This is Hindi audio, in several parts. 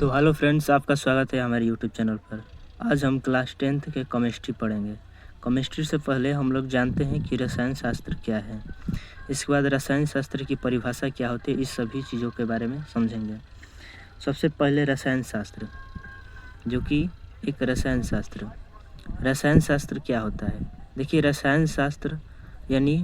तो हेलो फ्रेंड्स, आपका स्वागत है हमारे यूट्यूब चैनल पर। आज हम क्लास 10th के केमिस्ट्री पढ़ेंगे। केमिस्ट्री से पहले हम लोग जानते हैं कि रसायन शास्त्र क्या है। इसके बाद रसायन शास्त्र की परिभाषा क्या होती है, इस सभी चीज़ों के बारे में समझेंगे। सबसे पहले रसायन शास्त्र, जो कि एक रसायन शास्त्र क्या होता है। देखिए, रसायन शास्त्र यानी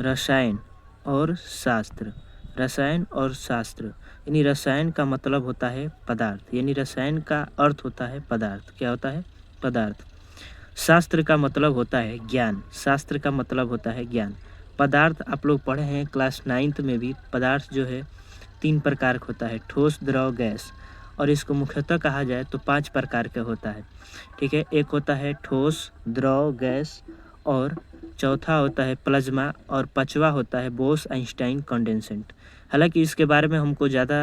रसायन और शास्त्र। रसायन और शास्त्र यानी रसायन का मतलब होता है पदार्थ, यानी रसायन का अर्थ होता है पदार्थ। क्या होता है? पदार्थ। शास्त्र का मतलब होता है ज्ञान। शास्त्र का मतलब होता है ज्ञान। पदार्थ आप लोग पढ़े हैं क्लास 9th में भी। पदार्थ जो है 3 प्रकार का होता है, ठोस, द्रव, गैस। और इसको मुख्यतः कहा जाए तो 5 प्रकार का होता है। ठीक है, एक होता है ठोस, द्रव, गैस, और चौथा होता है प्लाज्मा, और पांचवा होता है बोस आइंस्टाइन कंडेंसेंट। हालांकि इसके बारे में हमको ज़्यादा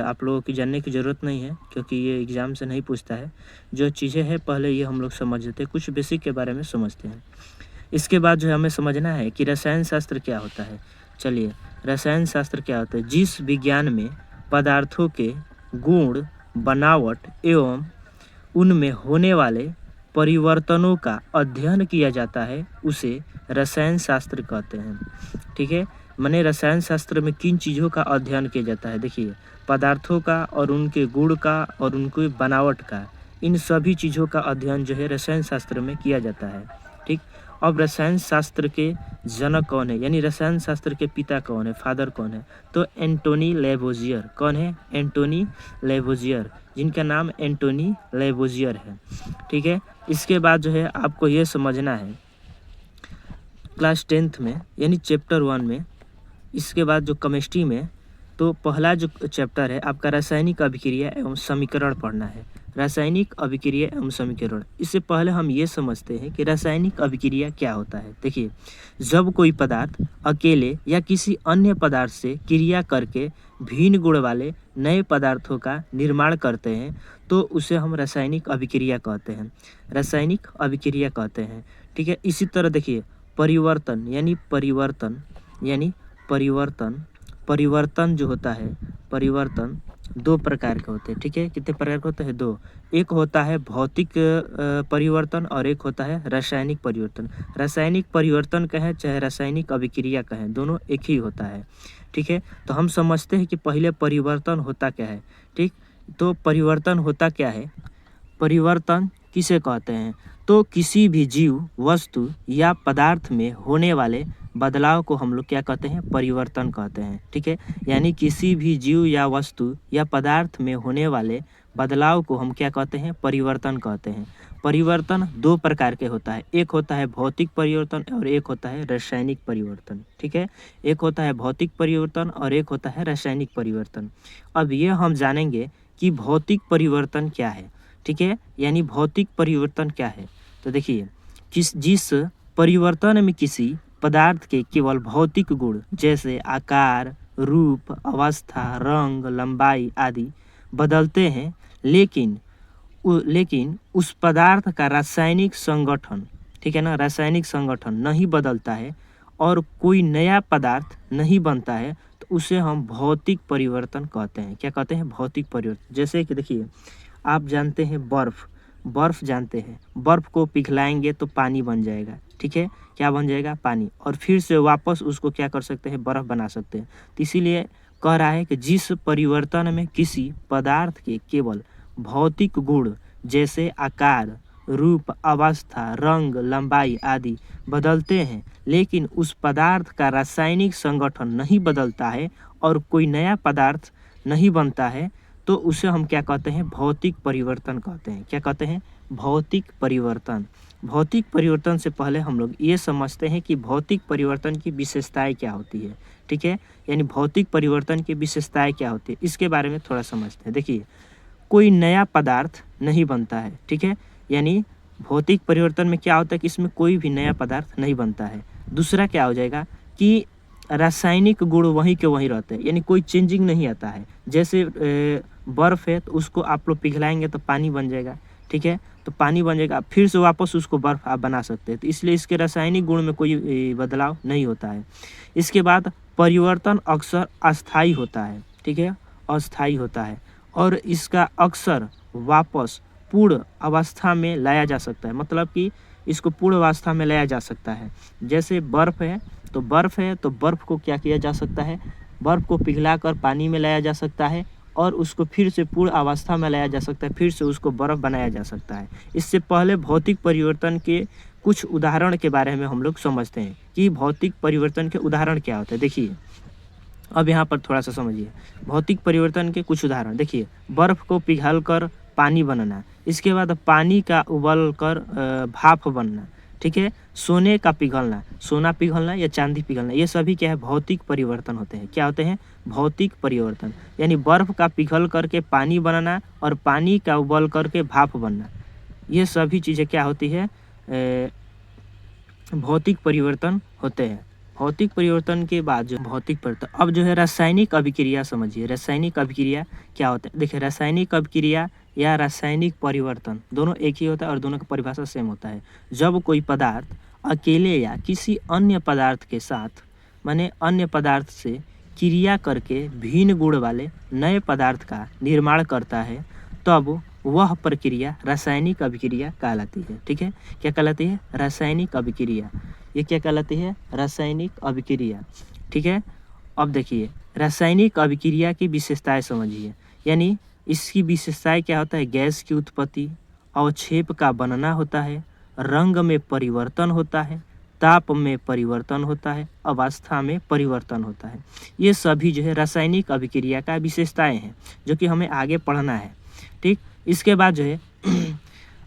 आप लोगों की जानने की ज़रूरत नहीं है, क्योंकि ये एग्ज़ाम से नहीं पूछता है। जो चीज़ें हैं पहले ये हम लोग समझ लेते हैं, कुछ बेसिक के बारे में समझते हैं। इसके बाद जो है हमें समझना है कि रसायन शास्त्र क्या होता है। चलिए, रसायन शास्त्र क्या होता है? जिस विज्ञान में पदार्थों के गुण, बनावट एवं उनमें होने वाले परिवर्तनों का अध्ययन किया जाता है, उसे रसायन शास्त्र कहते हैं। ठीक है, माने रसायन शास्त्र में किन चीज़ों का अध्ययन किया जाता है? देखिए, पदार्थों का और उनके गुण का और उनकी बनावट का, इन सभी चीज़ों का अध्ययन जो है रसायन शास्त्र में किया जाता है। ठीक, अब रसायन शास्त्र के जनक कौन है, यानी रसायन शास्त्र के पिता कौन है, फादर कौन है? तो एंटोनी लेवोजियर। कौन है? एंटोनी लेवोजियर, जिनका नाम एंटोनी लेवोजियर है। ठीक है, इसके बाद जो है आपको ये समझना है क्लास 10th में, यानी चैप्टर 1 में, इसके बाद जो केमिस्ट्री में, तो पहला जो चैप्टर है आपका रासायनिक अभिक्रिया एवं समीकरण पढ़ना है। रासायनिक अभिक्रिया एवं समीकरण। इससे पहले हम ये समझते हैं कि रासायनिक अभिक्रिया क्या होता है। देखिए, जब कोई पदार्थ अकेले या किसी अन्य पदार्थ से क्रिया करके भिन्न गुण वाले नए पदार्थों का निर्माण करते हैं, तो उसे हम रासायनिक अभिक्रिया कहते हैं। रासायनिक अभिक्रिया कहते हैं। ठीक है, इसी तरह देखिए, परिवर्तन यानी परिवर्तन परिवर्तन जो होता है, परिवर्तन 2 प्रकार के होते हैं। ठीक है, कितने प्रकार के होते हैं? 2। एक होता है भौतिक परिवर्तन और एक होता है रासायनिक परिवर्तन। रासायनिक परिवर्तन कहें चाहे रासायनिक अभिक्रिया कहें, दोनों एक ही होता है। ठीक है, तो हम समझते हैं कि पहले परिवर्तन होता क्या है। ठीक, तो परिवर्तन होता क्या है? परिवर्तन किसे कहते हैं? तो किसी भी जीव, वस्तु या पदार्थ में होने वाले बदलाव को हम लोग क्या कहते हैं? परिवर्तन कहते हैं। ठीक है, यानी किसी भी जीव या वस्तु या पदार्थ में होने वाले बदलाव को हम क्या कहते हैं? परिवर्तन कहते हैं। परिवर्तन 2 प्रकार के होता है, एक होता है भौतिक परिवर्तन और एक होता है रासायनिक परिवर्तन। ठीक है, एक होता है भौतिक परिवर्तन और एक होता है रासायनिक परिवर्तन। अब ये हम जानेंगे कि भौतिक परिवर्तन क्या है। ठीक है, यानी भौतिक परिवर्तन क्या है? तो देखिए, जिस परिवर्तन में किसी पदार्थ के केवल भौतिक गुण जैसे आकार, रूप, अवस्था, रंग, लंबाई आदि बदलते हैं, लेकिन उस पदार्थ का रासायनिक संगठन, ठीक है ना, रासायनिक संगठन नहीं बदलता है और कोई नया पदार्थ नहीं बनता है, तो उसे हम भौतिक परिवर्तन कहते हैं। क्या कहते हैं? भौतिक परिवर्तन। जैसे कि देखिए, आप जानते हैं बर्फ़ जानते हैं, बर्फ़ को पिघलाएंगे तो पानी बन जाएगा। ठीक है, क्या बन जाएगा? पानी। और फिर से वापस उसको क्या कर सकते हैं? बर्फ़ बना सकते हैं। तो इसीलिए कह रहा है कि जिस परिवर्तन में किसी पदार्थ के केवल भौतिक गुण जैसे आकार, रूप, अवस्था, रंग, लंबाई आदि बदलते हैं, लेकिन उस पदार्थ का रासायनिक संगठन नहीं बदलता है और कोई नया पदार्थ नहीं बनता है, तो उसे हम क्या कहते हैं? भौतिक परिवर्तन कहते हैं। क्या कहते हैं? भौतिक परिवर्तन। भौतिक परिवर्तन से पहले हम लोग ये समझते हैं कि भौतिक परिवर्तन की विशेषताएं क्या होती है। ठीक है, यानी भौतिक परिवर्तन की विशेषताएं क्या होती है, इसके बारे में थोड़ा समझते हैं। देखिए, कोई नया पदार्थ नहीं बनता है। ठीक है, यानी भौतिक परिवर्तन में क्या होता है कि इसमें कोई भी नया पदार्थ नहीं बनता है। दूसरा क्या हो जाएगा कि रासायनिक गुण वहीं के वहीं रहते हैं, यानी कोई चेंजिंग नहीं आता है। जैसे बर्फ़ है तो उसको आप लोग पिघलाएंगे तो पानी बन जाएगा। ठीक है, तो पानी बन जाएगा, फिर से वापस उसको बर्फ़ आप बना सकते हैं। तो इसलिए इसके रासायनिक गुण में कोई बदलाव नहीं होता है। इसके बाद परिवर्तन अक्सर अस्थायी होता है। ठीक है, अस्थायी होता है और इसका अक्सर वापस पूर्ण अवस्था में लाया जा सकता है। मतलब कि इसको पूर्ण अवस्था में लाया जा सकता है। जैसे बर्फ़ है तो बर्फ़ को क्या किया जा सकता है, बर्फ़ को पिघलाकर पानी में लाया जा सकता है और उसको फिर से पूर्ण अवस्था में लाया जा सकता है, फिर से उसको बर्फ़ बनाया जा सकता है। इससे पहले भौतिक परिवर्तन के कुछ उदाहरण के बारे में हम लोग समझते हैं कि भौतिक परिवर्तन के उदाहरण क्या होते हैं। देखिए, अब यहाँ पर थोड़ा सा समझिए भौतिक परिवर्तन के कुछ उदाहरण। देखिए, बर्फ़ को पिघलकर पानी बनना, इसके बाद पानी का उबलकर भाप बनना, ठीक है। सोने का पिघलना, सोना पिघलना या चांदी पिघलना, ये सभी क्या है, भौतिक परिवर्तन होते हैं। क्या होते हैं, भौतिक परिवर्तन। यानी बर्फ़ का पिघल करके पानी बनना और पानी का उबल करके भाप बनना, ये सभी चीज़ें क्या होती है, भौतिक परिवर्तन होते हैं। भौतिक परिवर्तन के बाद जो भौतिक परिवर्तन, अब जो है रासायनिक अभिक्रिया समझिए। रासायनिक अभिक्रिया क्या होता है? देखिए, रासायनिक अभिक्रिया या रासायनिक परिवर्तन दोनों एक ही होता है और दोनों का परिभाषा सेम होता है। जब कोई पदार्थ अकेले या किसी अन्य पदार्थ के साथ, माने अन्य पदार्थ से क्रिया करके भिन्न गुण वाले नए पदार्थ का निर्माण करता है, तब वह प्रक्रिया रासायनिक अभिक्रिया कहलाती है। ठीक है, क्या कहलाती है? रासायनिक अभिक्रिया। ये क्या कहलाती है? रासायनिक अभिक्रिया। ठीक है, अब देखिए रासायनिक अभिक्रिया की विशेषताएं समझिए। यानी इसकी विशेषताएं क्या होता है? गैस की उत्पत्ति, अवक्षेप का बनना होता है, रंग में परिवर्तन होता है, ताप में परिवर्तन होता है, अवस्था में परिवर्तन होता है। ये सभी जो है रासायनिक अभिक्रिया का विशेषताएं हैं जो कि हमें आगे पढ़ना है। ठीक, इसके बाद जो है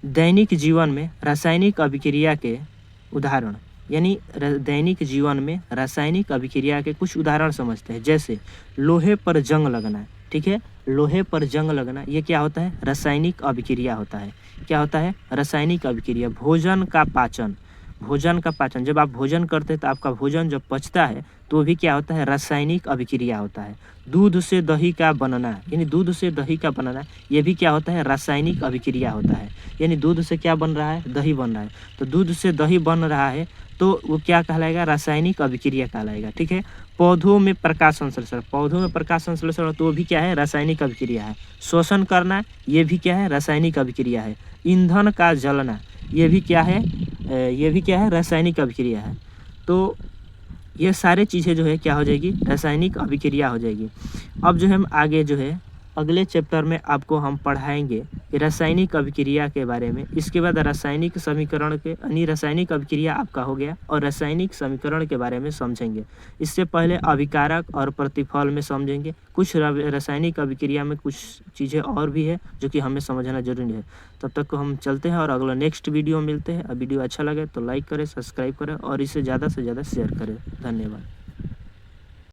दैनिक जीवन में रासायनिक अभिक्रिया के उदाहरण, यानी दैनिक जीवन में रासायनिक अभिक्रिया के कुछ उदाहरण समझते हैं। जैसे लोहे पर जंग लगना, ठीक है, लोहे पर जंग लगना, ये क्या होता है? रासायनिक अभिक्रिया होता है। क्या होता है? रासायनिक अभिक्रिया। भोजन का पाचन, भोजन का पाचन, जब आप भोजन करते हैं तो आपका भोजन जब पचता है तो भी क्या होता है? रासायनिक अभिक्रिया होता है। दूध से दही का बनना, यानी दूध से दही का बनना, ये भी क्या होता है? रासायनिक अभिक्रिया होता है। यानी दूध से क्या बन रहा है? दही बन रहा है। तो दूध से दही बन रहा है तो वो क्या कहलाएगा? रासायनिक अभिक्रिया कहलाएगा। ठीक है, पौधों में प्रकाश संश्लेषण, पौधों में प्रकाश संश्लेषण तो वो भी क्या है? रासायनिक अभिक्रिया है। श्वसन करना, ये भी क्या है? रासायनिक अभिक्रिया है। ईंधन का जलना, ये भी क्या है? ये भी क्या है? रासायनिक अभिक्रिया है। तो ये सारे चीज़ें जो है क्या हो जाएगी? रासायनिक अभिक्रिया हो जाएगी। अब जो है हम आगे जो है अगले चैप्टर में आपको हम पढ़ाएंगे कि रासायनिक अभिक्रिया के बारे में। इसके बाद रासायनिक समीकरण के, यानी रासायनिक अभिक्रिया आपका हो गया और रासायनिक समीकरण के बारे में समझेंगे। इससे पहले अभिकारक और प्रतिफल में समझेंगे। कुछ रासायनिक अभिक्रिया में कुछ चीज़ें और भी है जो कि हमें समझना जरूरी है। तब तक को हम चलते हैं और अगला नेक्स्ट वीडियो मिलते हैं। वीडियो अच्छा लगे तो लाइक करें, सब्सक्राइब करें और इसे ज़्यादा से ज़्यादा शेयर करें। धन्यवाद।